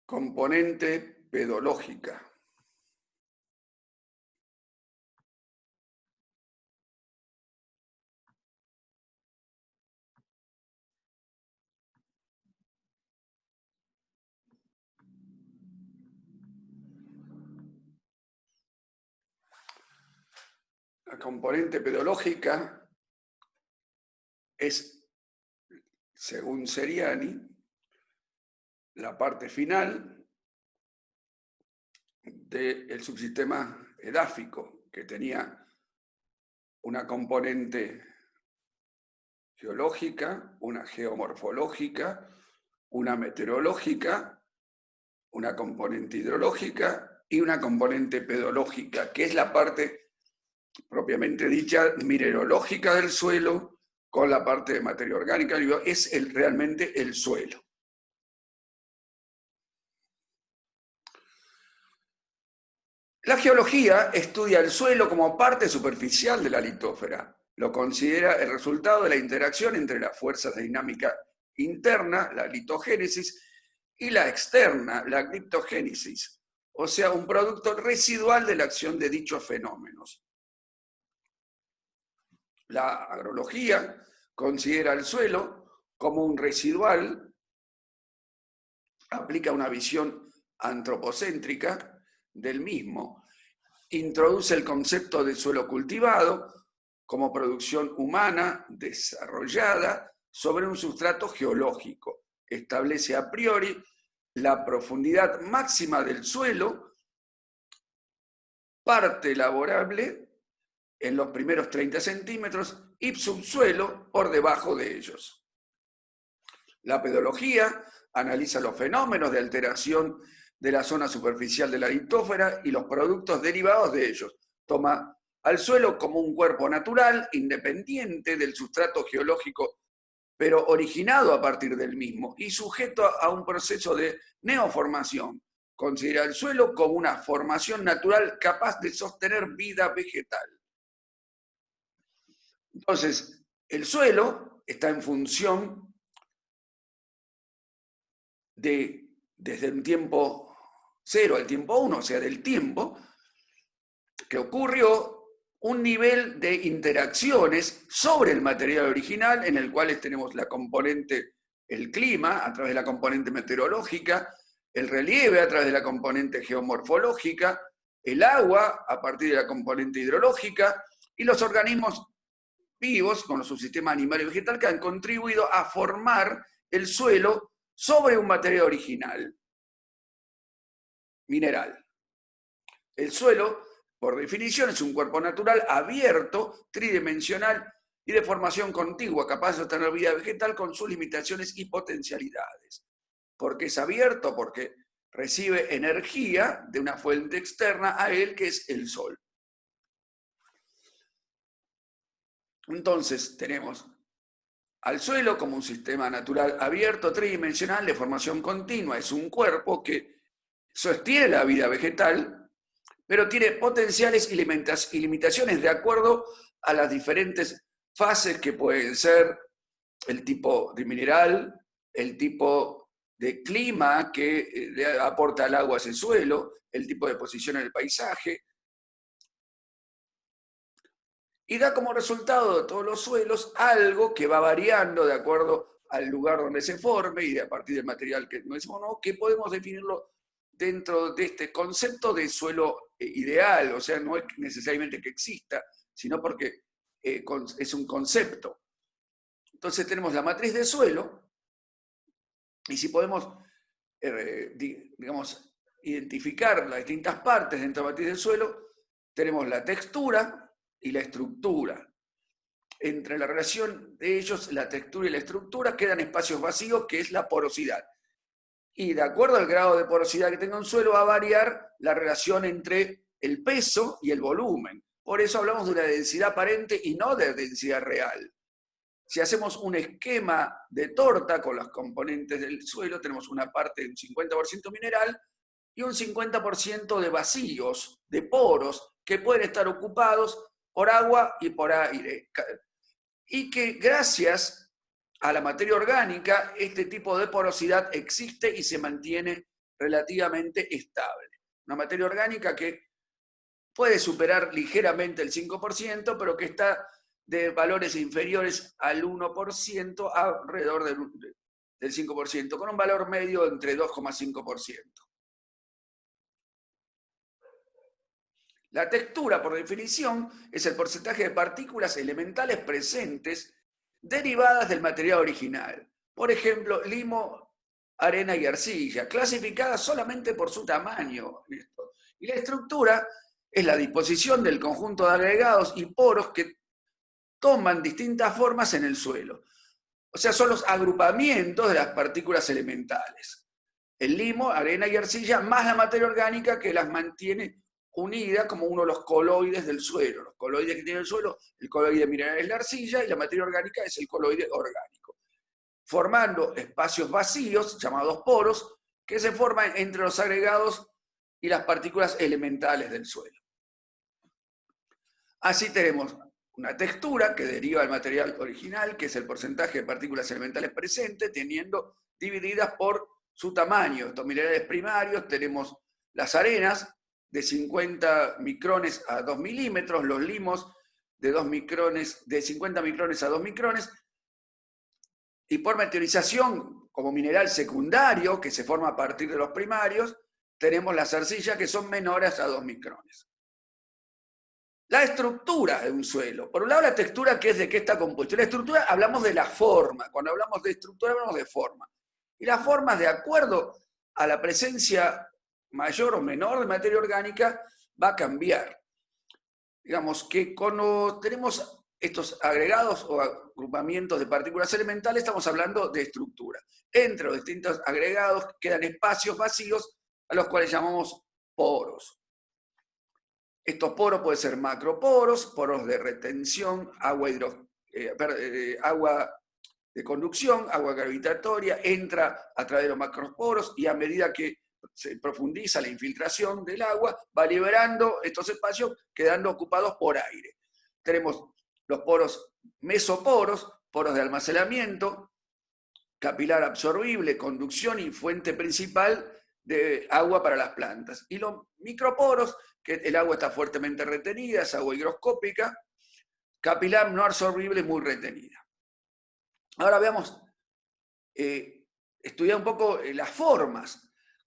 Componente pedológica. La componente pedológica es, según Seriani, la parte final del subsistema edáfico, que tenía una componente geológica, una geomorfológica, una meteorológica, una componente hidrológica y una componente pedológica, que es la parte propiamente dicha mineralógica del suelo con la parte de materia orgánica, es realmente el suelo. La geología estudia el suelo como parte superficial de la litósfera. Lo considera el resultado de la interacción entre las fuerzas de dinámica interna, la litogénesis, y la externa, la criptogénesis, o sea, un producto residual de la acción de dichos fenómenos. La agrología considera el suelo como un residual, aplica una visión antropocéntrica del mismo, introduce el concepto de suelo cultivado como producción humana desarrollada sobre un sustrato geológico, establece a priori la profundidad máxima del suelo, parte laborable en los primeros 30 centímetros y subsuelo por debajo de ellos. La pedología analiza los fenómenos de alteración de la zona superficial de la litósfera y los productos derivados de ellos. Toma al suelo como un cuerpo natural, independiente del sustrato geológico, pero originado a partir del mismo y sujeto a un proceso de neoformación. Considera el suelo como una formación natural capaz de sostener vida vegetal. Entonces, el suelo está en función desde un tiempo 0 al tiempo 1, o sea, del tiempo, que ocurrió un nivel de interacciones sobre el material original, en el cual tenemos la componente, el clima, a través de la componente meteorológica, el relieve a través de la componente geomorfológica, el agua a partir de la componente hidrológica, y los organismos vivos, con su sistema animal y vegetal, que han contribuido a formar el suelo sobre un material original, mineral. El suelo, por definición, es un cuerpo natural abierto, tridimensional y de formación contigua, capaz de sostener vida vegetal con sus limitaciones y potencialidades. ¿Por qué es abierto? Porque recibe energía de una fuente externa a él, que es el sol. Entonces tenemos al suelo como un sistema natural abierto, tridimensional, de formación continua. Es un cuerpo que sostiene la vida vegetal, pero tiene potenciales y limitaciones de acuerdo a las diferentes fases que pueden ser el tipo de mineral, el tipo de clima que le aporta el agua a ese suelo, el tipo de posición en el paisaje, y da como resultado de todos los suelos algo que va variando de acuerdo al lugar donde se forme y a partir del material que no es mono, que podemos definirlo dentro de este concepto de suelo ideal, o sea, no es necesariamente que exista, sino porque es un concepto. Entonces tenemos la matriz de suelo, y si podemos, digamos, identificar las distintas partes dentro de la matriz del suelo, tenemos la textura y la estructura. Entre la relación de ellos, la textura y la estructura, quedan espacios vacíos, que es la porosidad. Y de acuerdo al grado de porosidad que tenga un suelo, va a variar la relación entre el peso y el volumen. Por eso hablamos de una densidad aparente y no de densidad real. Si hacemos un esquema de torta con los componentes del suelo, tenemos una parte de un 50% mineral y un 50% de vacíos, de poros, que pueden estar ocupados por agua y por aire. Y que gracias a la materia orgánica, este tipo de porosidad existe y se mantiene relativamente estable. Una materia orgánica que puede superar ligeramente el 5%, pero que está de valores inferiores al 1%, alrededor del 5%, con un valor medio entre 2,5%. La textura, por definición, es el porcentaje de partículas elementales presentes derivadas del material original. Por ejemplo, limo, arena y arcilla, clasificadas solamente por su tamaño. Y la estructura es la disposición del conjunto de agregados y poros que toman distintas formas en el suelo. O sea, son los agrupamientos de las partículas elementales. El limo, arena y arcilla, más la materia orgánica que las mantiene unidas como uno de los coloides del suelo. Los coloides que tiene el suelo, el coloide mineral es la arcilla y la materia orgánica es el coloide orgánico, formando espacios vacíos, llamados poros, que se forman entre los agregados y las partículas elementales del suelo. Así tenemos una textura que deriva del material original, que es el porcentaje de partículas elementales presentes, teniendo divididas por su tamaño. Estos minerales primarios, tenemos las arenas de 50 micrones a 2 milímetros, los limos de 50 micrones a 2 micrones, y por meteorización, como mineral secundario, que se forma a partir de los primarios, tenemos las arcillas que son menores a 2 micrones. La estructura de un suelo. Por un lado, la textura, que es de qué está compuesto. La estructura, hablamos de la forma. Cuando hablamos de estructura, hablamos de forma. Y las formas, de acuerdo a la presencia mayor o menor de materia orgánica, va a cambiar. Digamos que cuando tenemos estos agregados o agrupamientos de partículas elementales, estamos hablando de estructura. Entre los distintos agregados quedan espacios vacíos a los cuales llamamos poros. Estos poros pueden ser macroporos, poros de retención, agua de conducción, agua gravitatoria, entra a través de los macroporos y a medida que se profundiza la infiltración del agua, va liberando estos espacios quedando ocupados por aire. Tenemos los poros mesoporos, poros de almacenamiento, capilar absorbible, conducción y fuente principal de agua para las plantas. Y los microporos, que el agua está fuertemente retenida, es agua higroscópica, capilar no absorbible muy retenida. Ahora veamos, estudiar un poco las formas.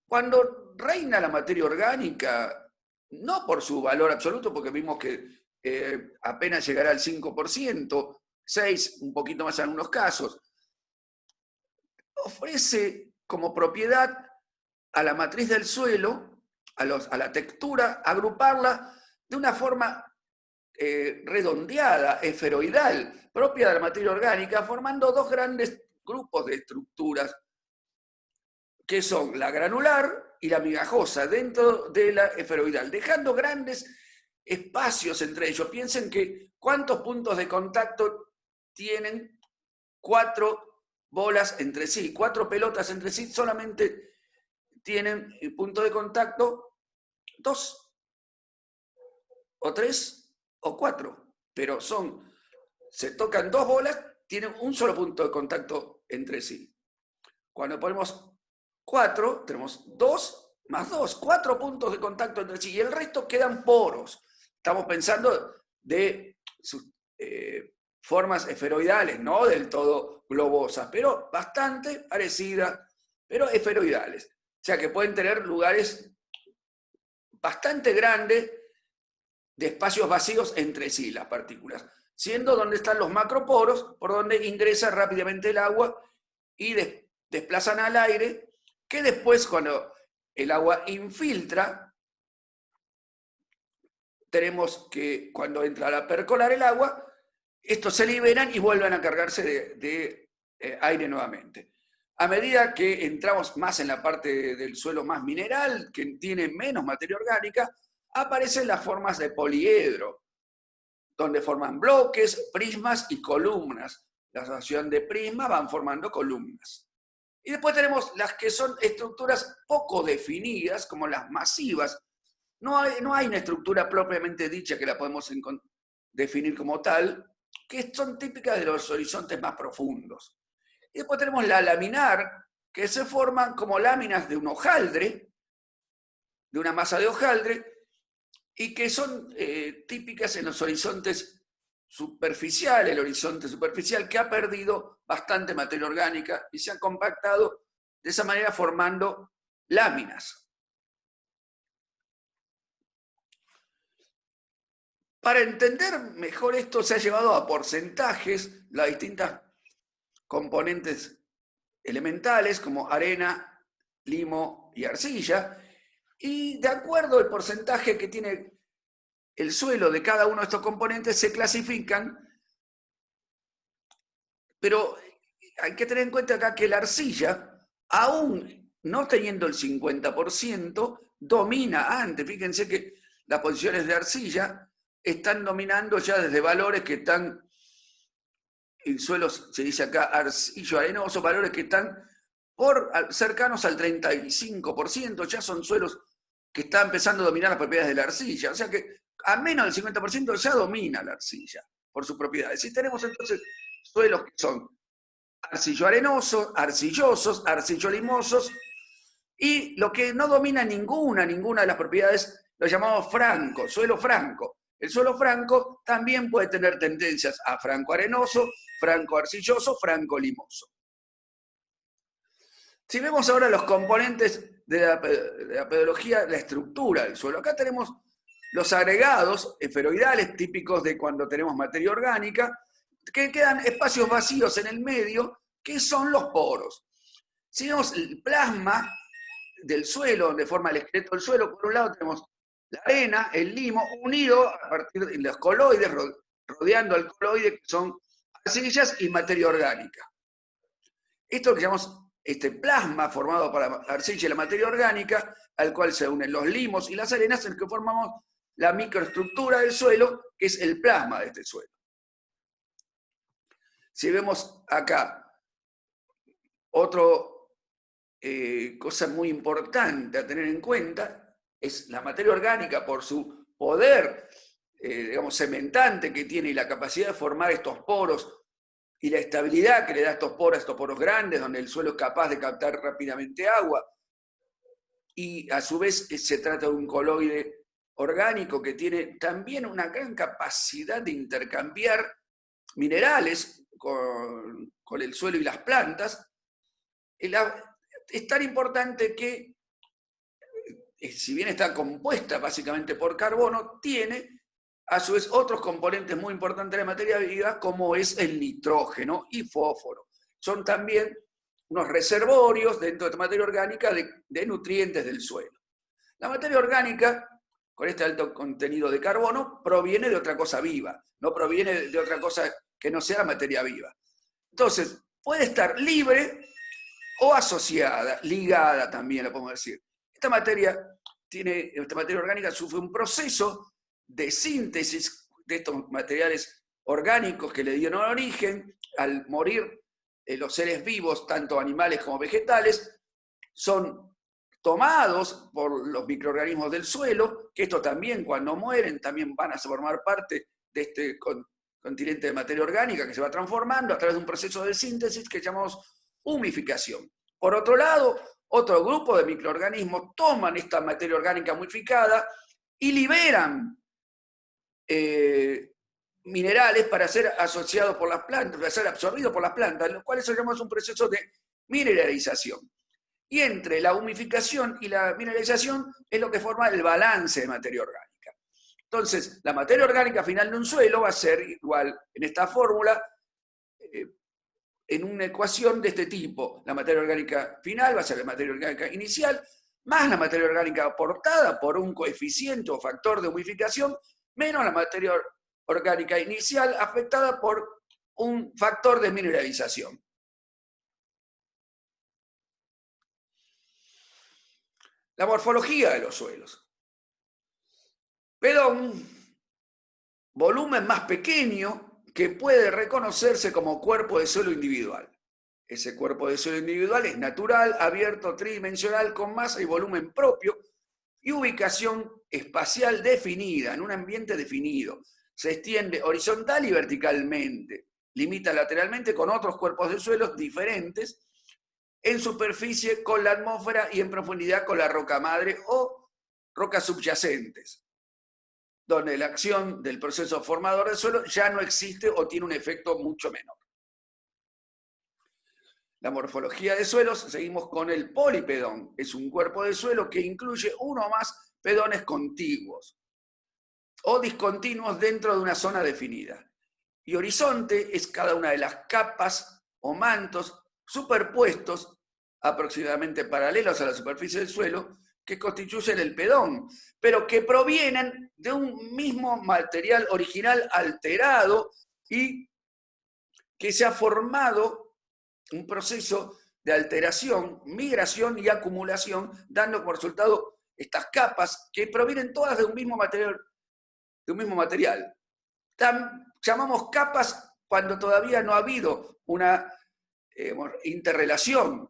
Cuando reina la materia orgánica, no por su valor absoluto, porque vimos que apenas llegará al 5%, 6%, un poquito más en algunos casos, ofrece como propiedad a la matriz del suelo, a la textura, agruparla de una forma redondeada, esferoidal, propia de la materia orgánica, formando dos grandes grupos de estructuras, que son la granular y la migajosa, dentro de la esferoidal, dejando grandes espacios entre ellos. Piensen que cuántos puntos de contacto tienen 4 bolas entre sí, 4 pelotas entre sí, solamente tienen punto de contacto 2, o 3, o 4, pero se tocan 2 bolas, tienen un solo punto de contacto entre sí. Cuando ponemos 4, tenemos 2 más 2, 4 puntos de contacto entre sí, y el resto quedan poros. Estamos pensando de sus formas esferoidales, no del todo globosas, pero bastante parecidas, pero esferoidales. O sea que pueden tener lugares bastante grandes de espacios vacíos entre sí, las partículas, siendo donde están los macroporos, por donde ingresa rápidamente el agua y desplazan al aire, que después, cuando el agua infiltra, tenemos que cuando entra a percolar el agua, estos se liberan y vuelven a cargarse de aire nuevamente. A medida que entramos más en la parte del suelo más mineral, que tiene menos materia orgánica, aparecen las formas de poliedro, donde forman bloques, prismas y columnas. La asociación de prismas van formando columnas. Y después tenemos las que son estructuras poco definidas, como las masivas. No hay una estructura propiamente dicha que la podemos definir como tal, que son típicas de los horizontes más profundos. Y después tenemos la laminar, que se forman como láminas de un hojaldre, de una masa de hojaldre, y que son típicas en los horizontes superficiales, el horizonte superficial que ha perdido bastante materia orgánica y se ha compactado de esa manera formando láminas. Para entender mejor esto se ha llevado a porcentajes las distintas componentes elementales como arena, limo y arcilla, y de acuerdo al porcentaje que tiene el suelo de cada uno de estos componentes se clasifican, pero hay que tener en cuenta acá que la arcilla, aún no teniendo el 50%, domina antes. Fíjense que las posiciones de arcilla están dominando ya desde valores que están en suelos, se dice acá, arcillo arenoso, valores que están cercanos al 35%, ya son suelos que están empezando a dominar las propiedades de la arcilla. O sea que a menos del 50% ya domina la arcilla por sus propiedades. Si tenemos entonces suelos que son arcillo-arenosos, arcillosos, arcillo-limosos, y lo que no domina ninguna de las propiedades lo llamamos franco, suelo franco. El suelo franco también puede tener tendencias a franco-arenoso, franco-arcilloso, franco-limoso. Si vemos ahora los componentes de la pedología, la estructura del suelo, acá tenemos los agregados esferoidales típicos de cuando tenemos materia orgánica, que quedan espacios vacíos en el medio, que son los poros. Si vemos el plasma del suelo, donde forma el esqueleto del suelo, por un lado tenemos la arena, el limo, unido a partir de los coloides, rodeando al coloide, que son arcillas y materia orgánica. Esto que llamamos este plasma formado por la arcilla y la materia orgánica, al cual se unen los limos y las arenas, en el que formamos la microestructura del suelo, que es el plasma de este suelo. Si vemos acá otra cosa muy importante a tener en cuenta, es la materia orgánica por su poder, digamos, cementante que tiene y la capacidad de formar estos poros y la estabilidad que le da a estos poros grandes, donde el suelo es capaz de captar rápidamente agua. Y a su vez se trata de un coloide orgánico que tiene también una gran capacidad de intercambiar minerales con el suelo y las plantas. Es tan importante que, si bien está compuesta básicamente por carbono, tiene a su vez otros componentes muy importantes de la materia viva, como es el nitrógeno y fósforo. Son también unos reservorios dentro de esta materia orgánica de nutrientes del suelo. La materia orgánica, con este alto contenido de carbono, proviene de otra cosa viva, no proviene de otra cosa que no sea materia viva. Entonces, puede estar libre o asociada, ligada también, lo podemos decir. Esta materia orgánica sufre un proceso de síntesis de estos materiales orgánicos que le dieron origen. Al morir los seres vivos, tanto animales como vegetales, son tomados por los microorganismos del suelo, que estos también cuando mueren también van a formar parte de este continente de materia orgánica que se va transformando a través de un proceso de síntesis que llamamos humificación. Por otro lado, otro grupo de microorganismos toman esta materia orgánica humificada y liberan minerales para ser asociados por las plantas, para ser absorbidos por las plantas, lo cual eso llamamos un proceso de mineralización. Y entre la humificación y la mineralización es lo que forma el balance de materia orgánica. Entonces, la materia orgánica final de un suelo va a ser igual en esta fórmula, en una ecuación de este tipo. La materia orgánica final va a ser la materia orgánica inicial, más la materia orgánica aportada por un coeficiente o factor de humificación, menos la materia orgánica inicial afectada por un factor de mineralización. La morfología de los suelos. Pedón, volumen más pequeño que puede reconocerse como cuerpo de suelo individual. Ese cuerpo de suelo individual es natural, abierto, tridimensional, con masa y volumen propio y ubicación espacial definida, en un ambiente definido. Se extiende horizontal y verticalmente, limita lateralmente con otros cuerpos de suelos diferentes en superficie con la atmósfera y en profundidad con la roca madre o rocas subyacentes, donde la acción del proceso formador del suelo ya no existe o tiene un efecto mucho menor. La morfología de suelos, seguimos con el polipedón. Es un cuerpo de suelo que incluye uno o más pedones contiguos o discontinuos dentro de una zona definida. Y horizonte es cada una de las capas o mantos superpuestos, aproximadamente paralelos a la superficie del suelo, que constituyen el pedón, pero que provienen de un mismo material original alterado y que se ha formado un proceso de alteración, migración y acumulación, dando como resultado estas capas que provienen todas de un mismo material. Llamamos capas cuando todavía no ha habido una interrelación.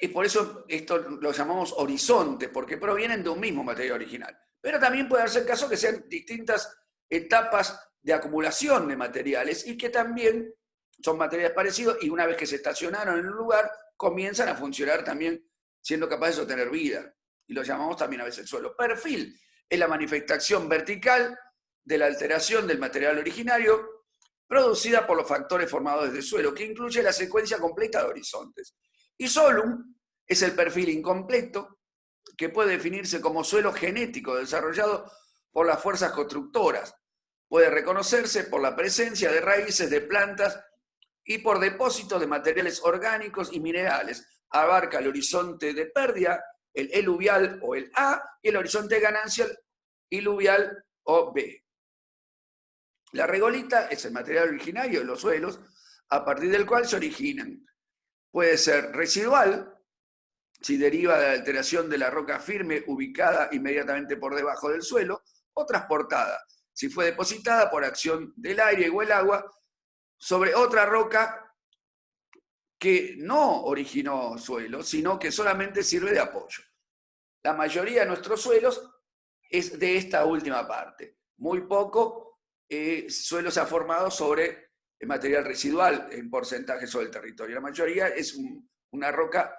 Y por eso esto lo llamamos horizonte, porque provienen de un mismo material original. Pero también puede darse el caso que sean distintas etapas de acumulación de materiales y que también son materiales parecidos y una vez que se estacionaron en un lugar, comienzan a funcionar también siendo capaces de obtener vida. Y lo llamamos también a veces suelo. Perfil es la manifestación vertical de la alteración del material originario producida por los factores formadores del suelo, que incluye la secuencia completa de horizontes. Y solum es el perfil incompleto, que puede definirse como suelo genético desarrollado por las fuerzas constructoras. Puede reconocerse por la presencia de raíces de plantas y por depósitos de materiales orgánicos y minerales. Abarca el horizonte de pérdida, el eluvial o el A, y el horizonte de ganancia, el iluvial o B. La regolita es el material originario de los suelos, a partir del cual se originan. Puede ser residual, si deriva de la alteración de la roca firme ubicada inmediatamente por debajo del suelo, o transportada, si fue depositada por acción del aire o el agua sobre otra roca que no originó suelo, sino que solamente sirve de apoyo. La mayoría de nuestros suelos es de esta última parte. Muy poco suelo se ha formado sobre el material residual en porcentaje sobre el territorio. La mayoría es una roca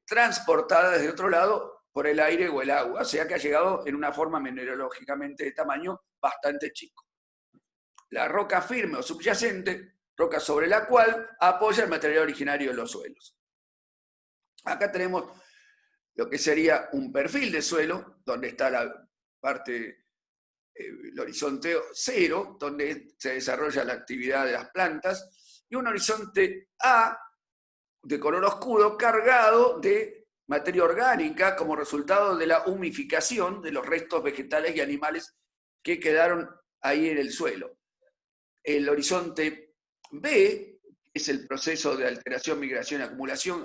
transportada desde otro lado por el aire o el agua, o sea que ha llegado en una forma mineralógicamente de tamaño bastante chico. La roca firme o subyacente, roca sobre la cual apoya el material originario de los suelos. Acá tenemos lo que sería un perfil de suelo, donde está la parte, el horizonte cero, donde se desarrolla la actividad de las plantas, y un horizonte A, de color oscuro, cargado de materia orgánica como resultado de la humificación de los restos vegetales y animales que quedaron ahí en el suelo. El horizonte B es el proceso de alteración, migración,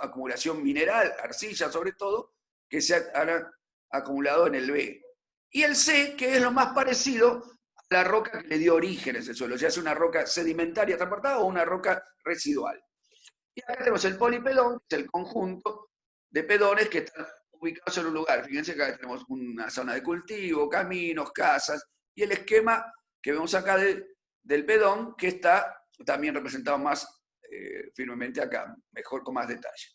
acumulación mineral, arcilla sobre todo, que se han acumulado en el B. Y el C, que es lo más parecido a la roca que le dio origen a ese suelo, ya sea una roca sedimentaria transportada o una roca residual. Y acá tenemos el polipedón, que es el conjunto de pedones que están ubicados en un lugar. Fíjense que acá tenemos una zona de cultivo, caminos, casas, y el esquema que vemos acá del pedón, que está también representado más firmemente acá, mejor con más detalle.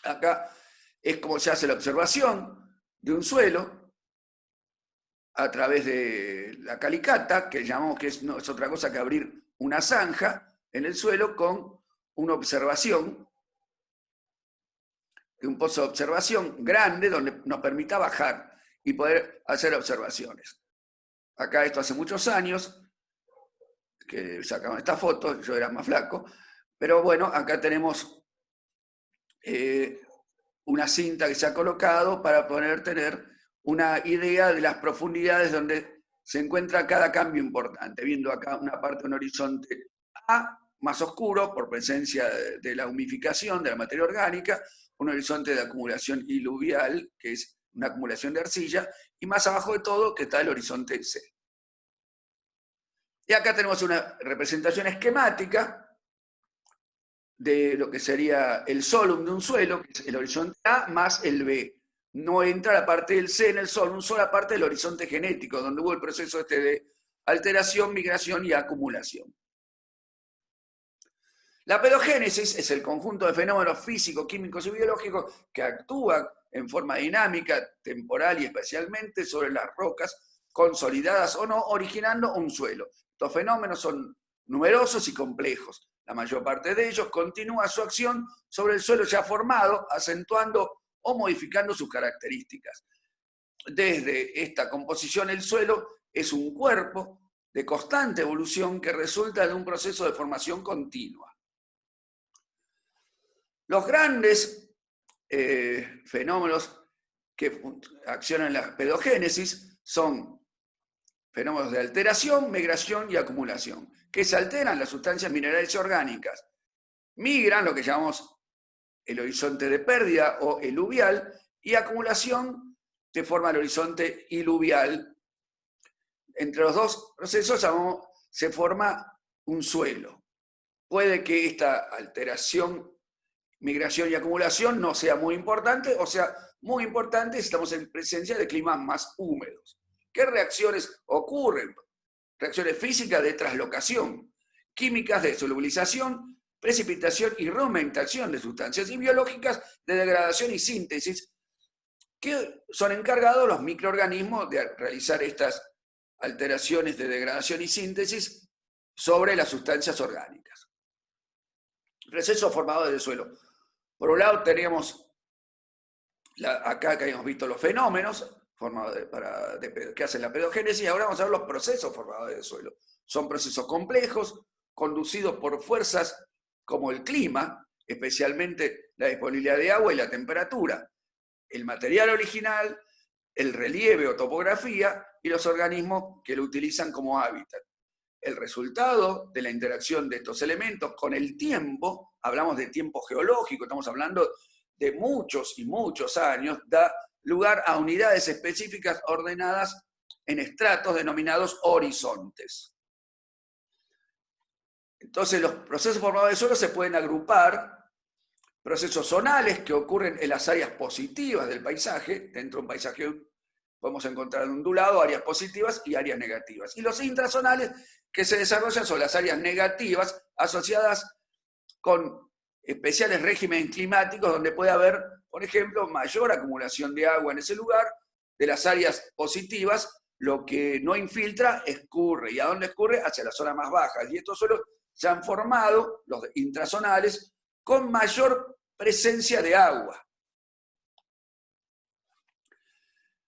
Acá es como se hace la observación de un suelo a través de la calicata, que llamamos que no es otra cosa que abrir una zanja en el suelo con una observación, de un pozo de observación grande donde nos permita bajar y poder hacer observaciones. Acá esto hace muchos años que sacaban esta foto, yo era más flaco, pero bueno, acá tenemos una cinta que se ha colocado para poder tener una idea de las profundidades donde se encuentra cada cambio importante, viendo acá una parte de un horizonte A, más oscuro por presencia de la humificación de la materia orgánica, un horizonte de acumulación iluvial, que es una acumulación de arcilla, y más abajo de todo que está el horizonte C. Y acá tenemos una representación esquemática de lo que sería el solum de un suelo, que es el horizonte A más el B. No entra la parte del C en el solum, solo la parte del horizonte genético, donde hubo el proceso este de alteración, migración y acumulación. La pedogénesis es el conjunto de fenómenos físicos, químicos y biológicos que actúan en forma dinámica, temporal y especialmente sobre las rocas, consolidadas o no, originando un suelo. Estos fenómenos son numerosos y complejos. La mayor parte de ellos continúa su acción sobre el suelo ya formado, acentuando o modificando sus características. Desde esta composición, el suelo es un cuerpo de constante evolución que resulta de un proceso de formación continua. Los grandes fenómenos que accionan en la pedogénesis son fenómenos de alteración, migración y acumulación, que se alteran las sustancias minerales y orgánicas, migran, lo que llamamos el horizonte de pérdida o eluvial, y acumulación que forma el horizonte iluvial. Entre los dos procesos se forma un suelo. Puede que esta alteración, migración y acumulación no sea muy importante, o sea muy importante si estamos en presencia de climas más húmedos. ¿Qué reacciones ocurren? Reacciones físicas de traslocación, químicas de solubilización, precipitación y reaumentación de sustancias, y biológicas de degradación y síntesis, que son encargados los microorganismos de realizar estas alteraciones de degradación y síntesis sobre las sustancias orgánicas. Procesos formadores del suelo. Por un lado teníamos acá que habíamos visto los fenómenos que hacen la pedogénesis, y ahora vamos a ver los procesos formadores del suelo. Son procesos complejos, conducidos por fuerzas como el clima, especialmente la disponibilidad de agua y la temperatura, el material original, el relieve o topografía y los organismos que lo utilizan como hábitat. El resultado de la interacción de estos elementos con el tiempo, hablamos de tiempo geológico, estamos hablando de muchos y muchos años, da lugar a unidades específicas ordenadas en estratos denominados horizontes. Entonces los procesos formadores de suelo se pueden agrupar: procesos zonales que ocurren en las áreas positivas del paisaje. Dentro de un paisaje podemos encontrar ondulado, áreas positivas y áreas negativas. Y los intrazonales que se desarrollan son las áreas negativas asociadas con especiales regímenes climáticos donde puede haber, por ejemplo, mayor acumulación de agua en ese lugar. De las áreas positivas, lo que no infiltra escurre. ¿Y a dónde escurre? Hacia las zonas más bajas. Y estos suelos se han formado, los intrazonales, con mayor presencia de agua.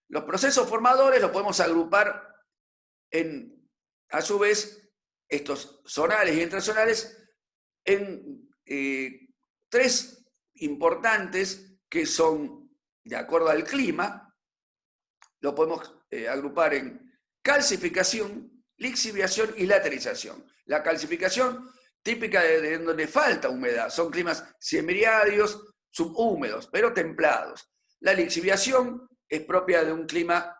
Los procesos formadores los podemos agrupar a su vez, estos zonales y intrazonales, en tres importantes que son, de acuerdo al clima, lo podemos agrupar en calcificación, lixiviación y laterización. La calcificación, típica de donde falta humedad, son climas semiáridos, subhúmedos, pero templados. La lixiviación es propia de un clima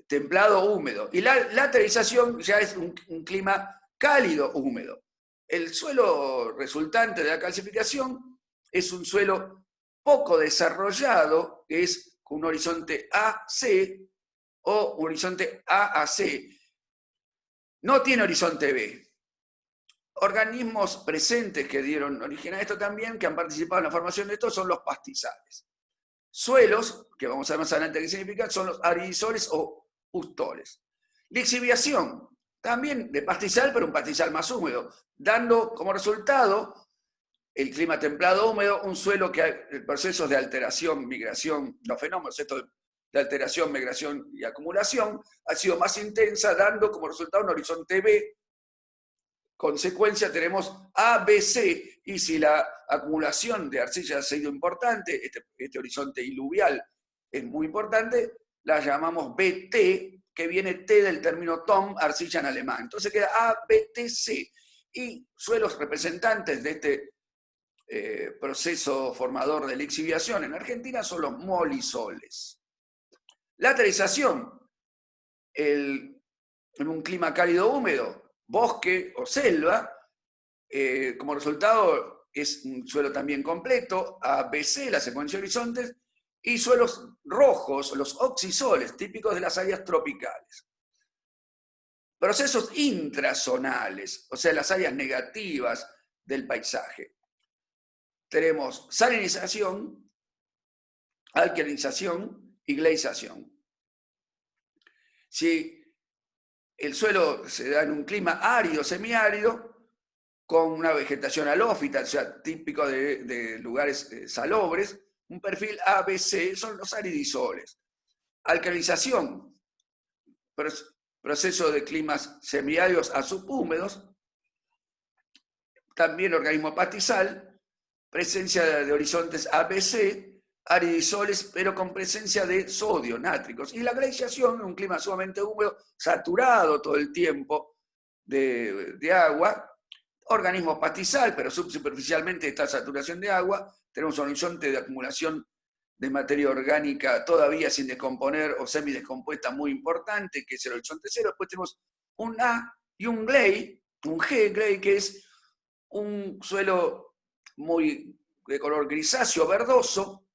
templado húmedo. Y la laterización ya es un clima cálido húmedo. El suelo resultante de la calcificación es un suelo poco desarrollado, que es un horizonte AC o un horizonte AAC. No tiene horizonte B. Organismos presentes que dieron origen a esto también, que han participado en la formación de esto, son los pastizales. Suelos, que vamos a ver más adelante qué significan, son los aridisoles o pustoles. Lixiviación, también de pastizal, pero un pastizal más húmedo, dando como resultado el clima templado húmedo, un suelo que el proceso de alteración, migración, los fenómenos estos de alteración, migración y acumulación, ha sido más intensa, dando como resultado un horizonte B. Consecuencia tenemos ABC, y si la acumulación de arcilla ha sido importante, este horizonte iluvial es muy importante, la llamamos BT, que viene T del término Tom, arcilla en alemán. Entonces queda ABTC. Y suelos representantes de este proceso formador de lixiviación en Argentina son los molisoles. Laterización, en un clima cálido húmedo, bosque o selva, como resultado es un suelo también completo, ABC, la secuencia de horizontes, y suelos rojos, los oxisoles, típicos de las áreas tropicales. Procesos intrazonales, o sea, las áreas negativas del paisaje. Tenemos salinización, alcalinización y gleisación. Si el suelo se da en un clima árido, semiárido, con una vegetación halófita, o sea, típico de lugares salobres, un perfil ABC son los aridisoles. Alcalinización, proceso de climas semiáridos a subhúmedos, también organismo pastizal, presencia de horizontes ABC, aridisoles, pero con presencia de sodio, nátricos. Y la glaciación, un clima sumamente húmedo, saturado todo el tiempo de agua, organismo pastizal, pero subsuperficialmente esta saturación de agua, tenemos un horizonte de acumulación de materia orgánica todavía sin descomponer o semidescompuesta muy importante, que es el horizonte cero. Después tenemos un A y un G, gley, que es un suelo muy de color grisáceo, verdoso,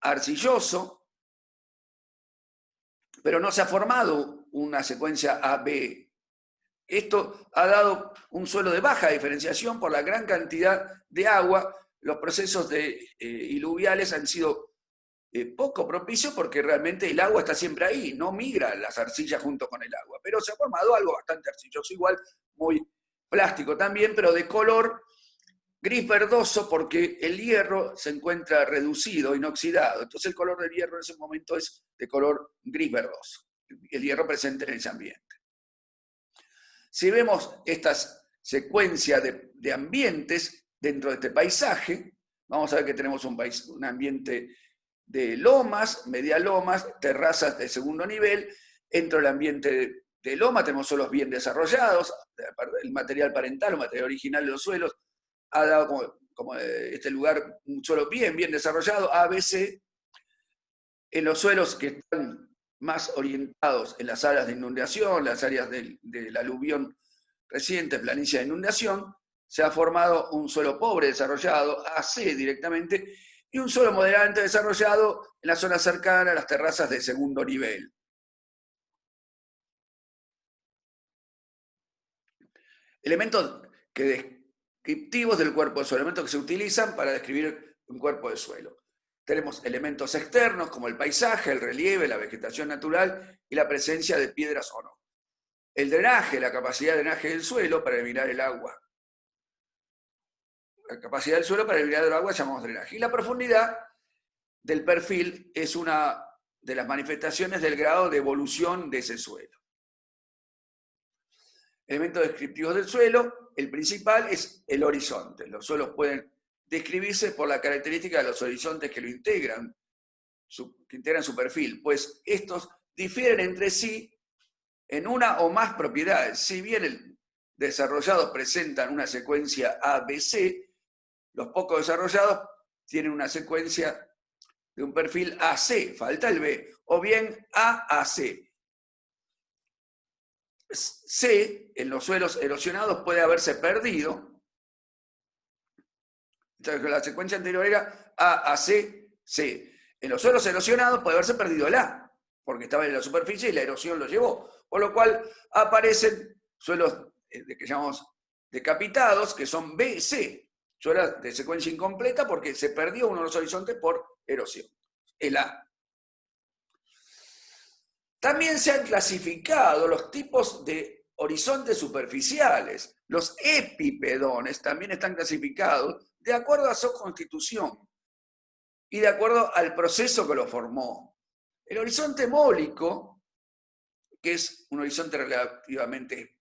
arcilloso, pero no se ha formado una secuencia AB. Esto ha dado un suelo de baja diferenciación por la gran cantidad de agua. Los procesos iluviales han sido poco propicios porque realmente el agua está siempre ahí, no migra las arcillas junto con el agua. Pero se ha formado algo bastante arcilloso, igual muy plástico también, pero de color gris verdoso porque el hierro se encuentra reducido, inoxidado. Entonces el color del hierro en ese momento es de color gris verdoso. El hierro presente en ese ambiente. Si vemos esta secuencia de ambientes dentro de este paisaje, vamos a ver que tenemos un ambiente de lomas, medialomas, terrazas de segundo nivel. Dentro del ambiente de loma tenemos suelos bien desarrollados, el material parental, el material original de los suelos, ha dado como este lugar un suelo bien desarrollado, ABC. En los suelos que están más orientados en las áreas de inundación, las áreas del aluvión reciente, planicie de inundación, se ha formado un suelo pobre desarrollado, AC directamente, y un suelo moderadamente desarrollado en la zona cercana a las terrazas de segundo nivel. Elementos descriptivos del cuerpo del suelo, elementos que se utilizan para describir un cuerpo de suelo. Tenemos elementos externos como el paisaje, el relieve, la vegetación natural y la presencia de piedras o no. El drenaje, la capacidad de drenaje del suelo para eliminar el agua. La capacidad del suelo para eliminar el agua llamamos drenaje. Y la profundidad del perfil es una de las manifestaciones del grado de evolución de ese suelo. Elementos descriptivos del suelo, el principal es el horizonte. Los suelos pueden describirse por la característica de los horizontes que lo integran, que integran su perfil, pues estos difieren entre sí en una o más propiedades. Si bien el desarrollados presentan una secuencia ABC, los poco desarrollados tienen una secuencia de un perfil AC, falta el B, o bien AAC. C, en los suelos erosionados puede haberse perdido. Entonces, la secuencia anterior era AAC, C. En los suelos erosionados puede haberse perdido el A, porque estaba en la superficie y la erosión lo llevó. Por lo cual aparecen suelos que llamamos decapitados, que son BC, suelos de secuencia incompleta porque se perdió uno de los horizontes por erosión, el A. También se han clasificado los tipos de horizontes superficiales. Los epipedones también están clasificados de acuerdo a su constitución y de acuerdo al proceso que lo formó. El horizonte mólico, que es un horizonte relativamente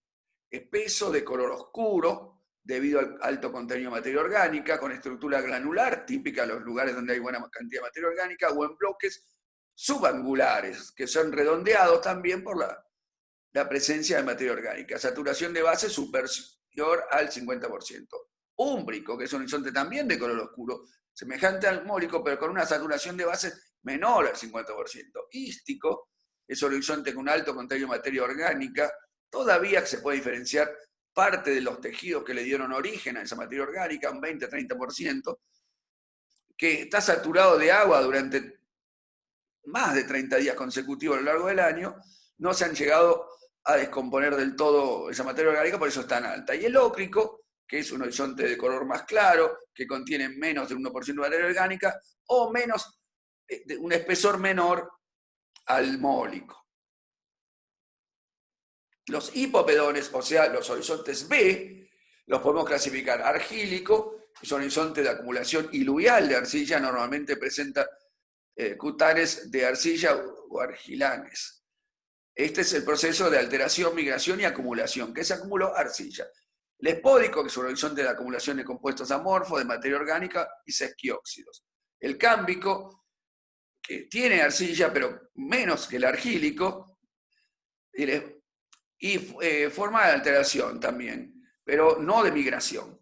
espeso, de color oscuro, debido al alto contenido de materia orgánica, con estructura granular, típica de los lugares donde hay buena cantidad de materia orgánica, o en bloques subangulares, que son redondeados también por la presencia de materia orgánica. Saturación de base superior al 50%. Úmbrico, que es un horizonte también de color oscuro, semejante al mólico, pero con una saturación de base menor al 50%. Ístico, es un horizonte con un alto contenido de materia orgánica, todavía se puede diferenciar parte de los tejidos que le dieron origen a esa materia orgánica, un 20-30%, que está saturado de agua durante más de 30 días consecutivos a lo largo del año, no se han llegado a descomponer del todo esa materia orgánica, por eso es tan alta. Y el ócrico, que es un horizonte de color más claro, que contiene menos del 1% de materia orgánica, o menos, de un espesor menor al mólico. Los hipopedones, o sea, los horizontes B, los podemos clasificar argílico, que son horizontes de acumulación iluvial de arcilla, normalmente presenta cutanes de arcilla o argilanes. Este es el proceso de alteración, migración y acumulación, que se acumuló arcilla. El espódico, que es un horizonte de acumulación de compuestos amorfos, de materia orgánica y sesquióxidos. El cámbico, que tiene arcilla, pero menos que el argílico, y forma de alteración también, pero no de migración.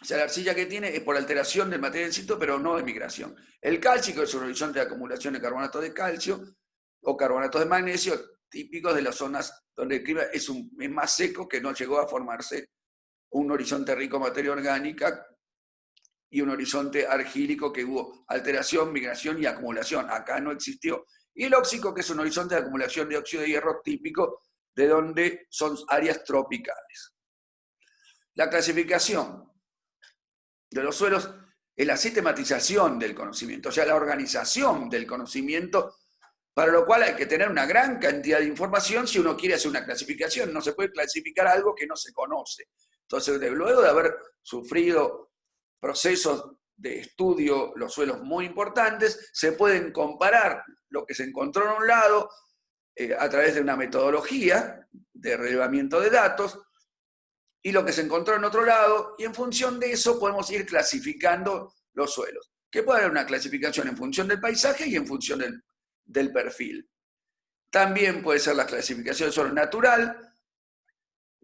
O sea, la arcilla que tiene es por alteración del material in situ, pero no de migración. El cálcico es un horizonte de acumulación de carbonatos de calcio o carbonatos de magnesio, típicos de las zonas donde el clima es más seco, que no llegó a formarse un horizonte rico en materia orgánica y un horizonte argílico que hubo alteración, migración y acumulación. Acá no existió. Y el óxico, que es un horizonte de acumulación de óxido de hierro típico de donde son áreas tropicales. La clasificación de los suelos es la sistematización del conocimiento, o sea, la organización del conocimiento, para lo cual hay que tener una gran cantidad de información si uno quiere hacer una clasificación. No se puede clasificar algo que no se conoce. Entonces, luego de haber sufrido procesos de estudio, los suelos muy importantes, se pueden comparar lo que se encontró en un lado a través de una metodología de relevamiento de datos, y lo que se encontró en otro lado, y en función de eso podemos ir clasificando los suelos. Que puede haber una clasificación en función del paisaje y en función del perfil. También puede ser la clasificación de suelo natural,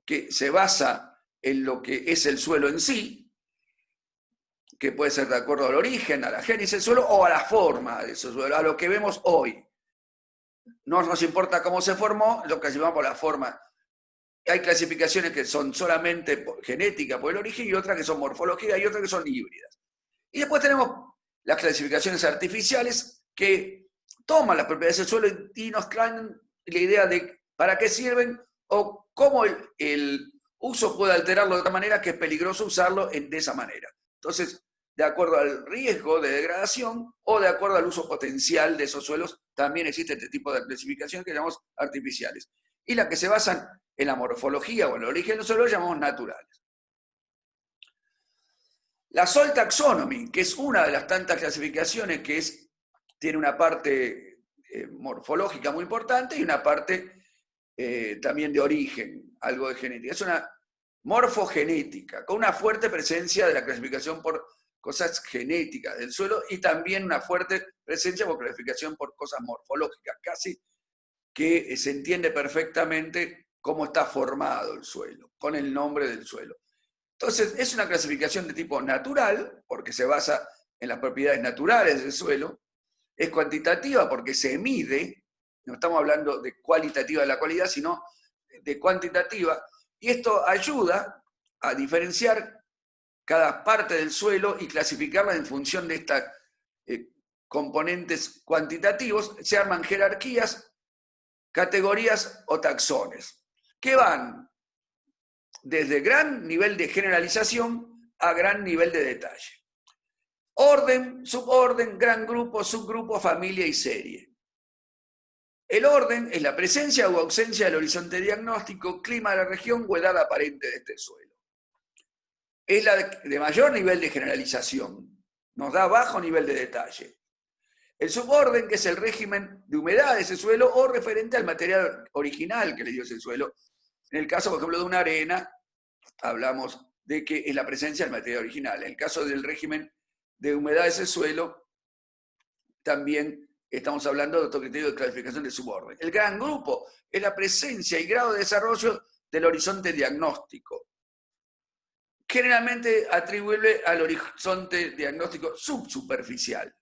que se basa en lo que es el suelo en sí, que puede ser de acuerdo al origen, a la génesis del suelo o a la forma de ese suelo, a lo que vemos hoy. No nos importa cómo se formó, lo que llamamos por la forma. Hay clasificaciones que son solamente por genética, por el origen, y otras que son morfología, y otras que son híbridas. Y después tenemos las clasificaciones artificiales que toman las propiedades del suelo y nos traen la idea de para qué sirven o cómo el uso puede alterarlo de otra manera, que es peligroso usarlo de esa manera. Entonces, de acuerdo al riesgo de degradación o de acuerdo al uso potencial de esos suelos, también existe este tipo de clasificación que llamamos artificiales. Y las que se basan en la morfología o en el origen del suelo llamamos naturales. La Soil Taxonomy, que es una de las tantas clasificaciones que tiene una parte morfológica muy importante y una parte también de origen, algo de genética. Es una morfogenética, con una fuerte presencia de la clasificación por cosas genéticas del suelo y también una fuerte presencia por clasificación por cosas morfológicas, casi que se entiende perfectamente cómo está formado el suelo, con el nombre del suelo. Entonces, es una clasificación de tipo natural, porque se basa en las propiedades naturales del suelo. Es cuantitativa porque se mide, no estamos hablando de cualitativa de la cualidad, sino de cuantitativa, y esto ayuda a diferenciar cada parte del suelo y clasificarla en función de estas componentes cuantitativos. Se arman jerarquías, categorías o taxones, que van desde gran nivel de generalización a gran nivel de detalle. Orden, suborden, gran grupo, subgrupo, familia y serie. El orden es la presencia o ausencia del horizonte diagnóstico, clima de la región o edad aparente de este suelo. Es la de mayor nivel de generalización, nos da bajo nivel de detalle. El suborden, que es el régimen de humedad de ese suelo o referente al material original que le dio ese suelo. En el caso, por ejemplo, de una arena, hablamos de que es la presencia del material original. En el caso del régimen de humedad de ese suelo, también estamos hablando de otro criterio de clasificación de suborden. El gran grupo es la presencia y grado de desarrollo del horizonte diagnóstico, generalmente atribuible al horizonte diagnóstico subsuperficial.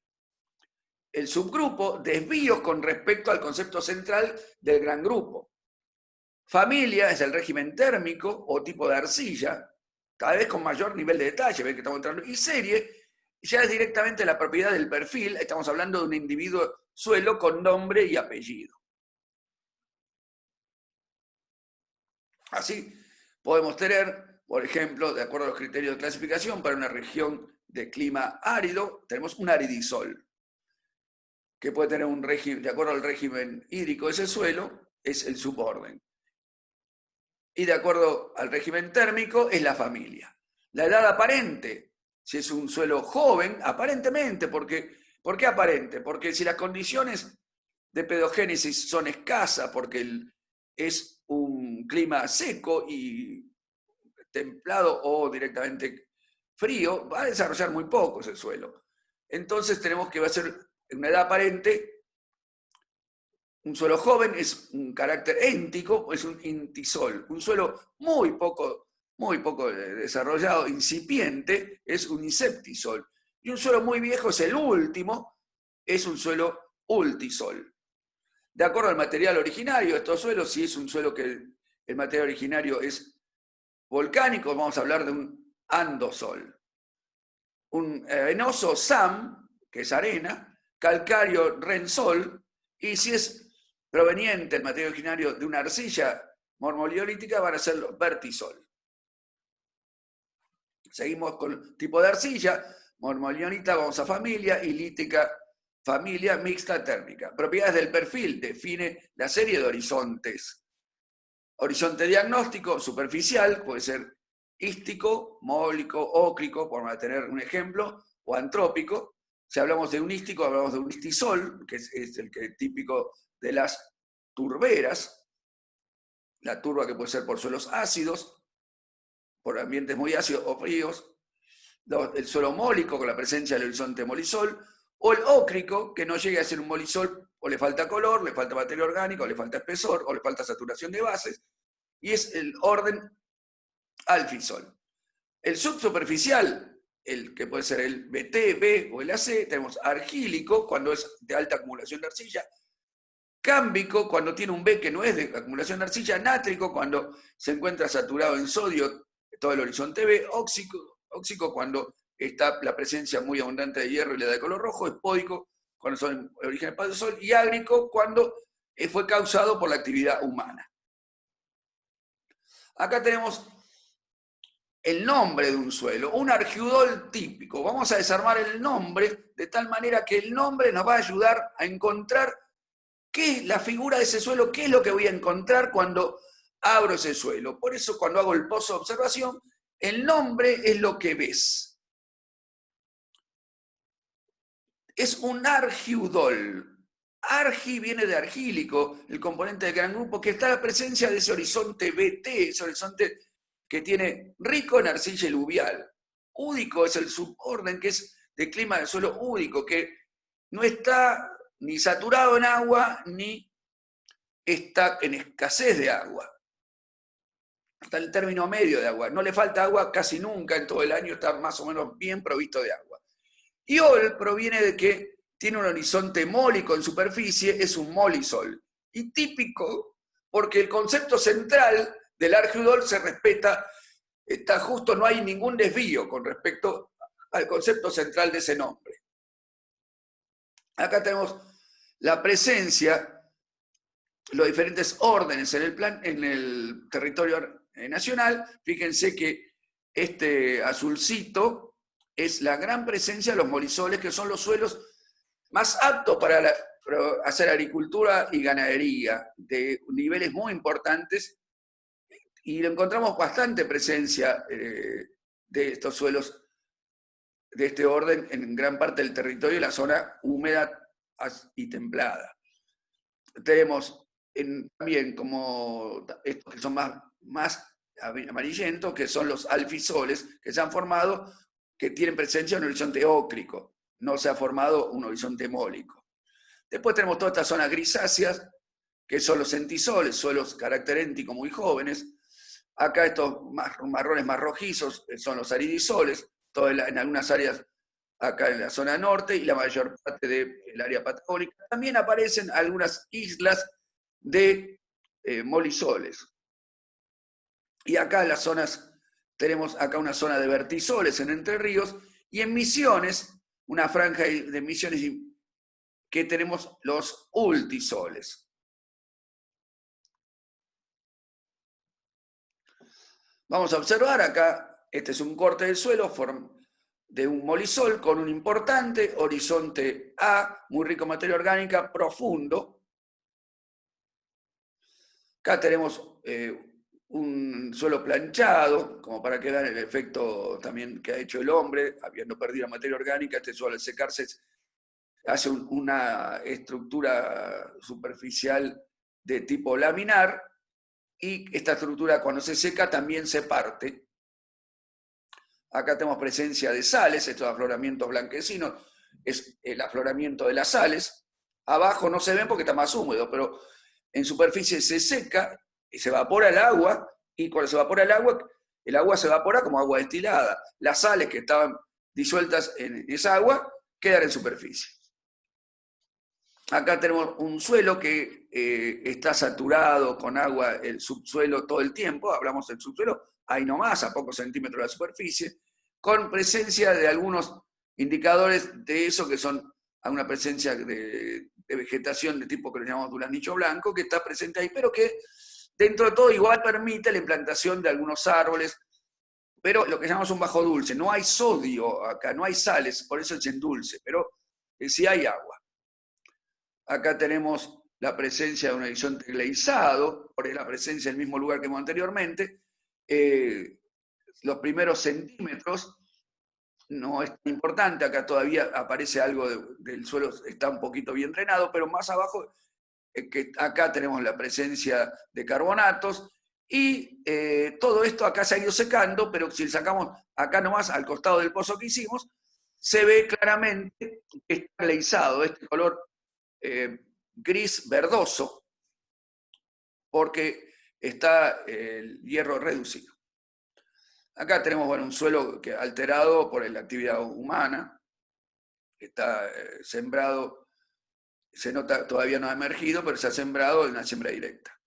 El subgrupo, desvíos con respecto al concepto central del gran grupo. Familia es el régimen térmico o tipo de arcilla, cada vez con mayor nivel de detalle, ven que estamos entrando. Y serie ya es directamente la propiedad del perfil, estamos hablando de un individuo suelo con nombre y apellido. Así, Podemos tener, por ejemplo, de acuerdo a los criterios de clasificación, para una región de clima árido, tenemos un aridisol, que puede tener un régimen, de acuerdo al régimen hídrico de ese suelo, es el suborden. Y de acuerdo al régimen térmico, es la familia. La edad aparente, si es un suelo joven, aparentemente, ¿por qué aparente? Porque si las condiciones de pedogénesis son escasas, porque es un clima seco y templado o directamente frío, va a desarrollar muy poco ese suelo. Entonces tenemos que va a ser una edad aparente. Un suelo joven es un carácter éntico, es un intisol. Un suelo muy poco desarrollado, incipiente, es un inseptisol. Y un suelo muy viejo es el último, es un suelo ultisol. De acuerdo al material originario de estos suelos, si es un suelo que el material originario es volcánico, vamos a hablar de un andosol. Un arenoso SAM, que es arena, calcáreo rensol, y si es proveniente el material originario de una arcilla mormoliolítica, van a ser los vertisol. Seguimos con el tipo de arcilla, mormoliolita, vamos a familia, y lítica, familia mixta térmica. Propiedades del perfil, define la serie de horizontes. Horizonte diagnóstico, superficial, puede ser ístico, mólico, ócrico, por tener un ejemplo, o antrópico. Si hablamos de un ístico, hablamos de un istisol, que es el que es típico de las turberas, la turba que puede ser por suelos ácidos, por ambientes muy ácidos o fríos, el suelo mólico con la presencia del horizonte molisol, o el ócrico, que no llegue a ser un molisol, o le falta color, le falta materia orgánica, o le falta espesor, o le falta saturación de bases, y es el orden alfisol. El subsuperficial, el que puede ser el BT, B o el AC, tenemos argílico, cuando es de alta acumulación de arcilla, cámbico, cuando tiene un B que no es de acumulación de arcilla, nátrico, cuando se encuentra saturado en sodio, todo el horizonte B, óxico cuando está la presencia muy abundante de hierro y le da de color rojo, espódico, cuando son de origen espasol, y ágrico, cuando fue causado por la actividad humana. Acá tenemos el nombre de un suelo, un argiudol típico. Vamos a desarmar el nombre de tal manera que el nombre nos va a ayudar a encontrar qué es la figura de ese suelo, qué es lo que voy a encontrar cuando abro ese suelo. Por eso cuando hago el pozo de observación, el nombre es lo que ves. Es un argiudol. Argi viene de argílico, el componente del gran grupo, que está a la presencia de ese horizonte BT, ese horizonte que tiene rico en arcilla aluvial. Údico es el suborden, que es de clima de suelo údico, que no está ni saturado en agua, ni está en escasez de agua. Está en el término medio de agua. No le falta agua casi nunca en todo el año, está más o menos bien provisto de agua. Y ol proviene de que tiene un horizonte mólico en superficie, es un molisol. Y típico porque el concepto central del argiudol se respeta, está justo, no hay ningún desvío con respecto al concepto central de ese nombre. Acá tenemos la presencia, los diferentes órdenes en el territorio nacional. Fíjense que este azulcito es la gran presencia de los molisoles, que son los suelos más aptos para hacer agricultura y ganadería, de niveles muy importantes, y encontramos bastante presencia de estos suelos de este orden en gran parte del territorio y la zona húmeda y templada. Tenemos también como estos que son más amarillentos, que son los alfisoles, que se han formado, que tienen presencia en un horizonte ócrico, no se ha formado un horizonte mólico. Después tenemos todas estas zonas grisáceas, que son los entisoles, suelos caracterénticos muy jóvenes. Acá estos marrones más rojizos son los aridisoles, en algunas áreas acá en la zona norte y la mayor parte del área patagónica. También aparecen algunas islas de molisoles. Y acá en las zonas, tenemos acá una zona de vertisoles en Entre Ríos, y en Misiones, una franja de Misiones que tenemos los ultisoles. Vamos a observar acá, este es un corte del suelo de un molisol con un importante horizonte A, muy rico en materia orgánica, profundo. Acá tenemos un suelo planchado, como para que vean el efecto también que ha hecho el hombre, habiendo perdido materia orgánica. Este suelo al secarse hace una estructura superficial de tipo laminar, y esta estructura cuando se seca también se parte. Acá tenemos presencia de sales, estos afloramientos blanquecinos, es el afloramiento de las sales. Abajo no se ven porque está más húmedo, pero en superficie se seca y se evapora el agua, y cuando se evapora el agua se evapora como agua destilada. Las sales que estaban disueltas en esa agua quedan en superficie. Acá tenemos un suelo que está saturado con agua, el subsuelo todo el tiempo, hablamos del subsuelo, ahí nomás, a pocos centímetros de la superficie, con presencia de algunos indicadores de eso, que son una presencia de vegetación de tipo que le llamamos duraznicho blanco, que está presente ahí, pero que dentro de todo igual permite la implantación de algunos árboles, pero lo que llamamos un bajo dulce. No hay sodio acá, no hay sales, por eso es en dulce, pero sí hay agua. Acá tenemos la presencia de un horizonte gleizado, por la presencia del mismo lugar que vimos anteriormente. Los primeros centímetros no es tan importante, acá todavía aparece algo del suelo, está un poquito bien drenado, pero más abajo, que acá tenemos la presencia de carbonatos, y todo esto acá se ha ido secando, pero si sacamos acá nomás al costado del pozo que hicimos, se ve claramente que está gleizado, este color gris verdoso, porque está el hierro reducido. Acá tenemos un suelo alterado por la actividad humana, está sembrado, se nota todavía no ha emergido, pero se ha sembrado en una siembra directa.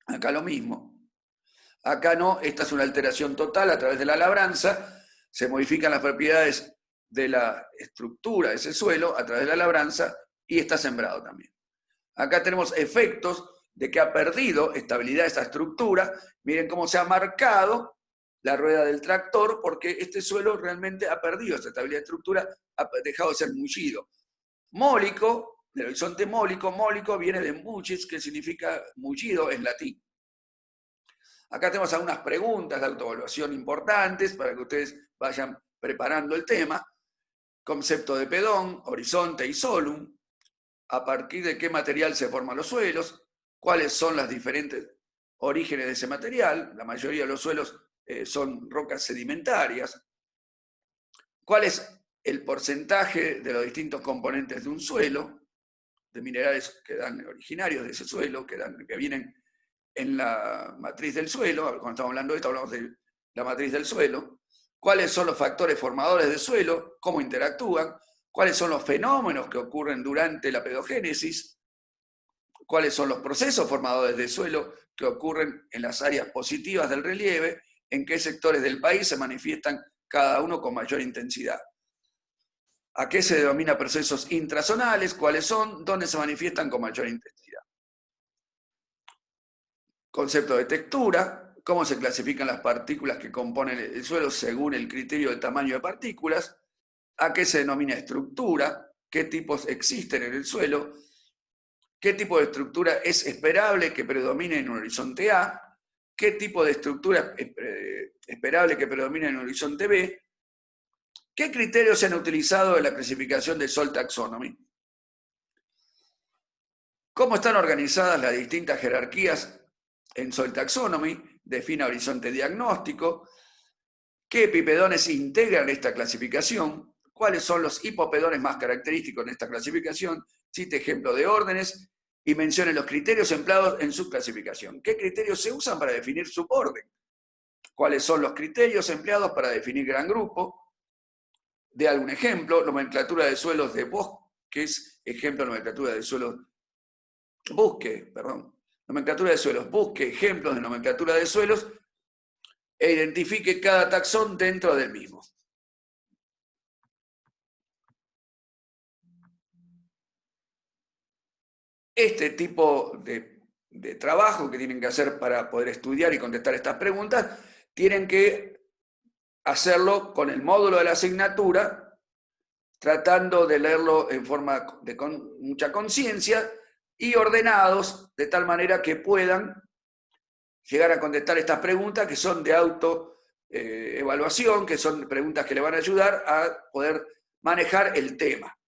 Acá lo mismo. Acá no, esta es una alteración total a través de la labranza, se modifican las propiedades de la estructura de ese suelo a través de la labranza, y está sembrado también. Acá tenemos efectos de que ha perdido estabilidad esta estructura. Miren cómo se ha marcado la rueda del tractor, porque este suelo realmente ha perdido esta estabilidad de estructura, ha dejado de ser mullido. Mólico, del horizonte mólico viene de muchis, que significa mullido en latín. Acá tenemos algunas preguntas de autoevaluación importantes para que ustedes vayan preparando el tema. Concepto de pedón, horizonte y solum. A partir de qué material se forman los suelos, cuáles son los diferentes orígenes de ese material. La mayoría de los suelos son rocas sedimentarias. ¿Cuál es el porcentaje de los distintos componentes de un suelo, de minerales que dan originarios de ese suelo, que vienen en la matriz del suelo? Cuando estamos hablando de esto, hablamos de la matriz del suelo. ¿Cuáles son los factores formadores del suelo? ¿Cómo interactúan? ¿Cuáles son los fenómenos que ocurren durante la pedogénesis? ¿Cuáles son los procesos formadores del suelo que ocurren en las áreas positivas del relieve? ¿En qué sectores del país se manifiestan cada uno con mayor intensidad? ¿A qué se denomina procesos intrazonales? ¿Cuáles son? ¿Dónde se manifiestan con mayor intensidad? Concepto de textura. ¿Cómo se clasifican las partículas que componen el suelo según el criterio de tamaño de partículas? ¿A qué se denomina estructura? ¿Qué tipos existen en el suelo? ¿Qué tipo de estructura es esperable que predomine en un horizonte A? ¿Qué tipo de estructura es esperable que predomine en un horizonte B? ¿Qué criterios se han utilizado en la clasificación de Soil Taxonomy? ¿Cómo están organizadas las distintas jerarquías en Soil Taxonomy? Define horizonte diagnóstico. ¿Qué epipedones integran esta clasificación? ¿Cuáles son los hipopedones más característicos en esta clasificación? Cite ejemplo de órdenes y mencione los criterios empleados en su clasificación. ¿Qué criterios se usan para definir suborden? ¿Cuáles son los criterios empleados para definir gran grupo? De algún ejemplo, nomenclatura de suelos de bosques, ejemplo, nomenclatura de suelos, nomenclatura de suelos, busque ejemplos de nomenclatura de suelos e identifique cada taxón dentro del mismo. Este tipo de trabajo que tienen que hacer para poder estudiar y contestar estas preguntas tienen que hacerlo con el módulo de la asignatura, tratando de leerlo en forma con mucha conciencia y ordenados, de tal manera que puedan llegar a contestar estas preguntas que son de autoevaluación, que son preguntas que le van a ayudar a poder manejar el tema.